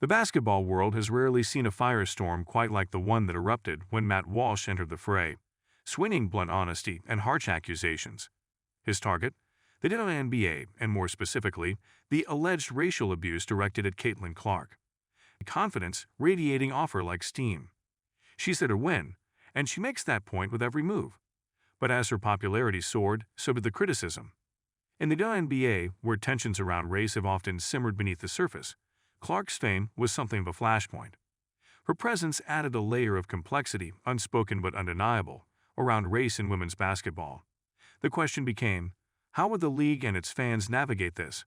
The basketball world has rarely seen a firestorm quite like the one that erupted when Matt Walsh entered the fray, swinging blunt honesty and harsh accusations. His target? The WNBA, and more specifically, the alleged racial abuse directed at Caitlin Clark. Confidence radiating off her like steam. She's there to win, and she makes that point with every move. But as her popularity soared, so did the criticism. In the WNBA, where tensions around race have often simmered beneath the surface, Clark's fame was something of a flashpoint. Her presence added a layer of complexity, unspoken but undeniable, around race in women's basketball. The question became, how would the league and its fans navigate this?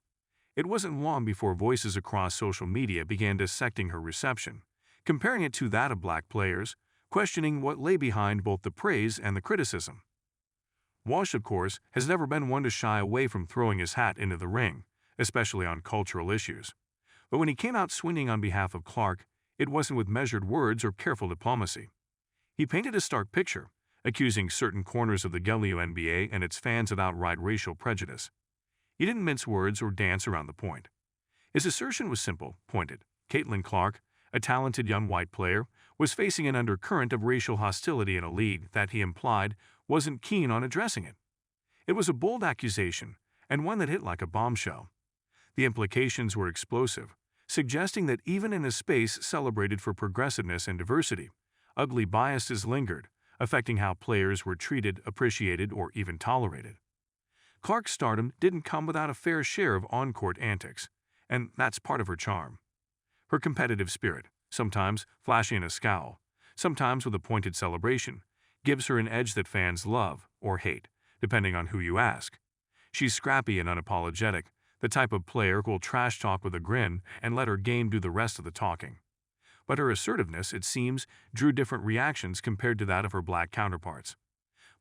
It wasn't long before voices across social media began dissecting her reception, comparing it to that of black players, questioning what lay behind both the praise and the criticism. Walsh, of course, has never been one to shy away from throwing his hat into the ring, especially on cultural issues. But when he came out swinging on behalf of Clark, it wasn't with measured words or careful diplomacy. He painted a stark picture, accusing certain corners of the WNBA and its fans of outright racial prejudice. He didn't mince words or dance around the point. His assertion was simple, pointed. Caitlin Clark, a talented young white player, was facing an undercurrent of racial hostility in a league that, he implied, wasn't keen on addressing it. It was a bold accusation, and one that hit like a bombshell. The implications were explosive, suggesting that even in a space celebrated for progressiveness and diversity, ugly biases lingered, affecting how players were treated, appreciated, or even tolerated. Clark's stardom didn't come without a fair share of on-court antics, and that's part of her charm. Her competitive spirit, sometimes flashing a scowl, sometimes with a pointed celebration, gives her an edge that fans love or hate, depending on who you ask. She's scrappy and unapologetic, the type of player who will trash talk with a grin and let her game do the rest of the talking. But her assertiveness, it seems, drew different reactions compared to that of her black counterparts.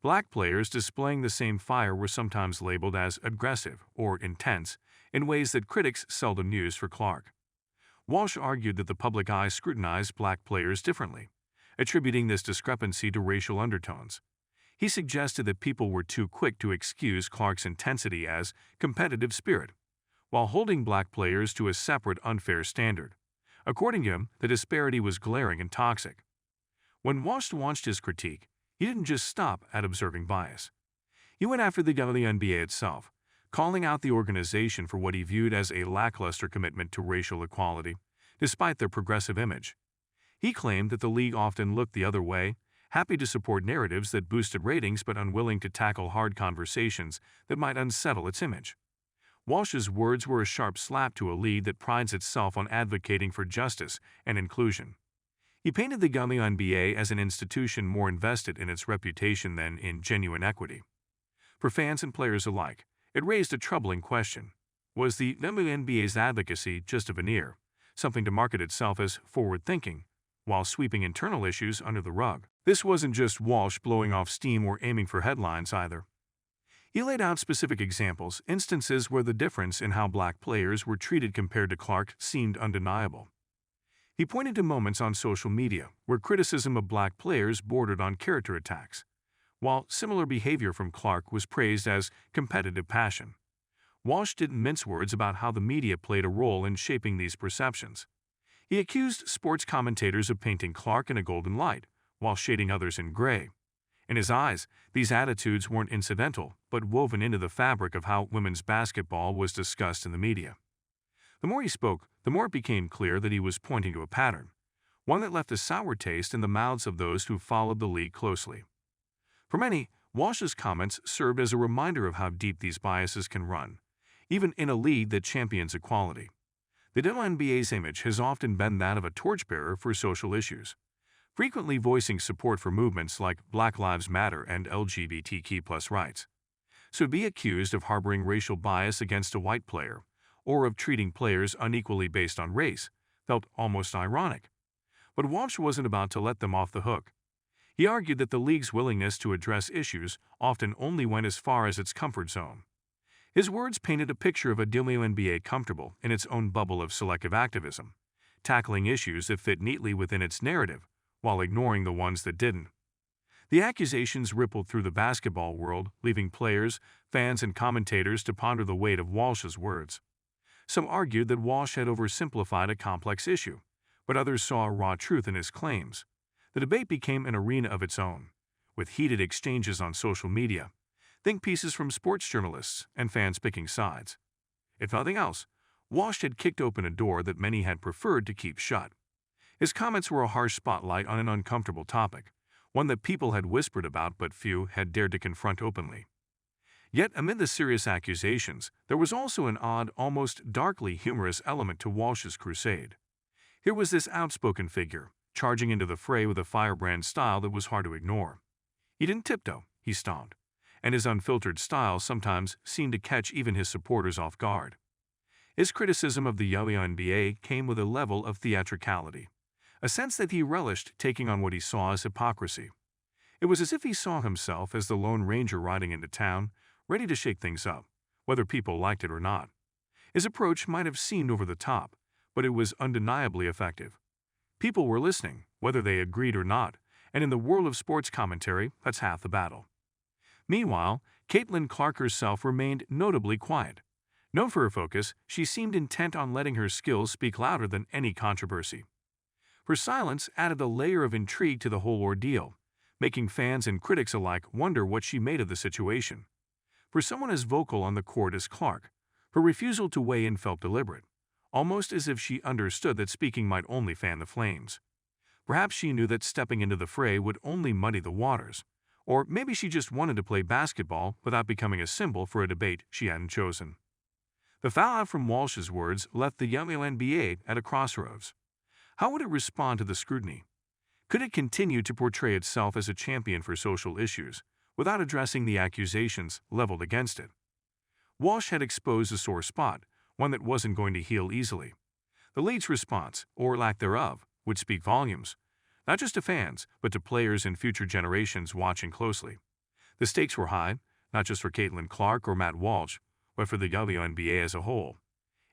Black players displaying the same fire were sometimes labeled as aggressive or intense in ways that critics seldom used for Clark. Walsh argued that the public eye scrutinized black players differently, attributing this discrepancy to racial undertones. He suggested that people were too quick to excuse Clark's intensity as competitive spirit, while holding black players to a separate unfair standard. According to him, the disparity was glaring and toxic. When Walsh launched his critique, he didn't just stop at observing bias. He went after the WNBA itself, calling out the organization for what he viewed as a lackluster commitment to racial equality, despite their progressive image. He claimed that the league often looked the other way, happy to support narratives that boosted ratings but unwilling to tackle hard conversations that might unsettle its image. Walsh's words were a sharp slap to a league that prides itself on advocating for justice and inclusion. He painted the WNBA as an institution more invested in its reputation than in genuine equity. For fans and players alike, it raised a troubling question. Was the WNBA's advocacy just a veneer, something to market itself as forward-thinking, while sweeping internal issues under the rug? This wasn't just Walsh blowing off steam or aiming for headlines either. He laid out specific examples, instances where the difference in how black players were treated compared to Clark seemed undeniable. He pointed to moments on social media where criticism of black players bordered on character attacks, while similar behavior from Clark was praised as competitive passion. Walsh didn't mince words about how the media played a role in shaping these perceptions. He accused sports commentators of painting Clark in a golden light, while shading others in gray. In his eyes, these attitudes weren't incidental, but woven into the fabric of how women's basketball was discussed in the media. The more he spoke, the more it became clear that he was pointing to a pattern, one that left a sour taste in the mouths of those who followed the league closely. For many, Walsh's comments served as a reminder of how deep these biases can run, even in a league that champions equality. The WNBA's image has often been that of a torchbearer for social issues, frequently voicing support for movements like Black Lives Matter and LGBTQ+ rights. So to be accused of harboring racial bias against a white player, or of treating players unequally based on race, felt almost ironic. But Walsh wasn't about to let them off the hook. He argued that the league's willingness to address issues often only went as far as its comfort zone. His words painted a picture of a WNBA comfortable in its own bubble of selective activism, tackling issues that fit neatly within its narrative, while ignoring the ones that didn't. The accusations rippled through the basketball world, leaving players, fans, and commentators to ponder the weight of Walsh's words. Some argued that Walsh had oversimplified a complex issue, but others saw raw truth in his claims. The debate became an arena of its own, with heated exchanges on social media, think pieces from sports journalists, and fans picking sides. If nothing else, Walsh had kicked open a door that many had preferred to keep shut. His comments were a harsh spotlight on an uncomfortable topic, one that people had whispered about but few had dared to confront openly. Yet, amid the serious accusations, there was also an odd, almost darkly humorous element to Walsh's crusade. Here was this outspoken figure, charging into the fray with a firebrand style that was hard to ignore. He didn't tiptoe, he stomped, and his unfiltered style sometimes seemed to catch even his supporters off guard. His criticism of the WNBA came with a level of theatricality, a sense that he relished taking on what he saw as hypocrisy. It was as if he saw himself as the Lone Ranger riding into town, ready to shake things up, whether people liked it or not. His approach might have seemed over the top, but it was undeniably effective. People were listening, whether they agreed or not, and in the world of sports commentary, that's half the battle. Meanwhile, Caitlin Clark herself remained notably quiet. Known for her focus, she seemed intent on letting her skills speak louder than any controversy. Her silence added a layer of intrigue to the whole ordeal, making fans and critics alike wonder what she made of the situation. For someone as vocal on the court as Clark, her refusal to weigh in felt deliberate, almost as if she understood that speaking might only fan the flames. Perhaps she knew that stepping into the fray would only muddy the waters, or maybe she just wanted to play basketball without becoming a symbol for a debate she hadn't chosen. The fallout from Walsh's words left the WNBA at a crossroads. How would it respond to the scrutiny? Could it continue to portray itself as a champion for social issues, without addressing the accusations leveled against it? Walsh had exposed a sore spot, one that wasn't going to heal easily. The league's response, or lack thereof, would speak volumes, not just to fans, but to players and future generations watching closely. The stakes were high, not just for Caitlin Clark or Matt Walsh, but for the WNBA as a whole.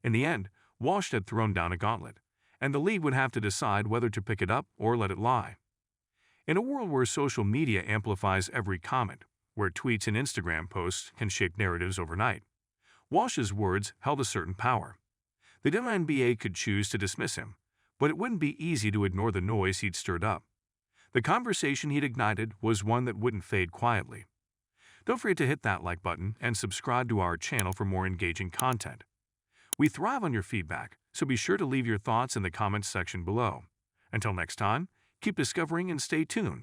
In the end, Walsh had thrown down a gauntlet, and the league would have to decide whether to pick it up or let it lie. In a world where social media amplifies every comment, where tweets and Instagram posts can shape narratives overnight, Walsh's words held a certain power. The WNBA could choose to dismiss him, but it wouldn't be easy to ignore the noise he'd stirred up. The conversation he'd ignited was one that wouldn't fade quietly. Don't forget to hit that like button and subscribe to our channel for more engaging content. We thrive on your feedback, so be sure to leave your thoughts in the comments section below. Until next time, keep discovering and stay tuned.